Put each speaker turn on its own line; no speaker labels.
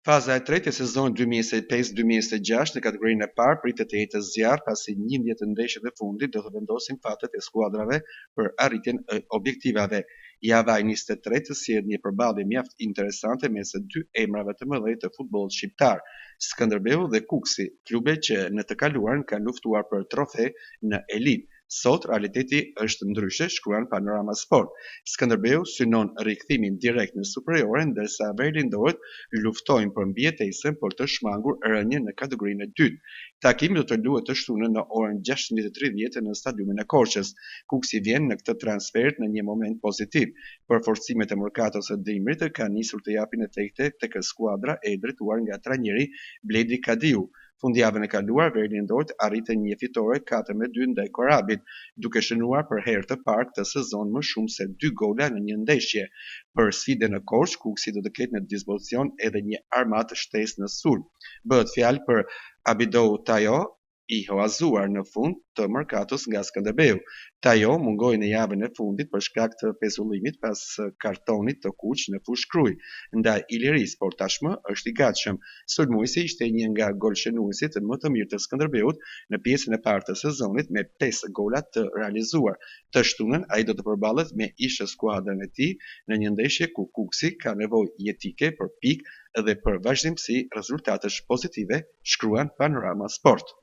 Faza e tretë e sezonit 2025-2026 në kategorinë e parë pritet të jetë zjarr pasi 11 ndeshjet e fundit do të vendosin fatet e skuadrave për arritjen e objektivave. Java e 23 sjell një përballje mjaft interesante mes dy emrave të mëdhenj të futbollit shqiptar, Skënderbeu dhe Kuksi, klube që në të kaluarën kanë luftuar për trofe në elitë. Sot realiteti është ndryshe, shkruan Panorama Sport. Skënderbeu synon rikthimin direkt në superiore, ndërsa Verlindohet luftojnë për mbijetesën por të shmangur rënien në kategorinë e dytë. Takimi do të luhet të shtunën në orën 16:30 në stadiumin e Korçës. Kuksi vjen në këtë transfer në një moment pozitiv. Përforcimet e Mercatos së dimrit kanë nisur të japin efekte tek skuadra e drejtuar nga trajneri Bledi Kadiu. Fundjavën e kaluar, Verlindohet arriti një fitore 4-2 ndaj Korabit, duke shënuar për herë të parë këtë sezon më shumë se 2 gola në një ndeshje. Për sfidën në Korçë, Kuksi do të ketë në dispozicion edhe një armatë shtesë në sulm. Bëhet fjalë për Abidou Tayo, i huazuar në fund të Mercatos nga Skënderbeu. Tayo mungoi në javën e fundit për shkak të pezullimit pas kartonit të kuq në fushë kruje ndaj Iliris, por tashmë është i gatshëm. Sulmuesi ishte një nga golshënuesit më të mirë të Skënderbeut në pjesën e parë të sezonit me 5 gola të realizuar. Të shtunën ai do të përballet me ish skuadrën e tij në një ndeshje ku Kuksi ka nevojë jetike për pikë dhe për vazhdimsi rezultatesh pozitive, shkruan Panorama Sport.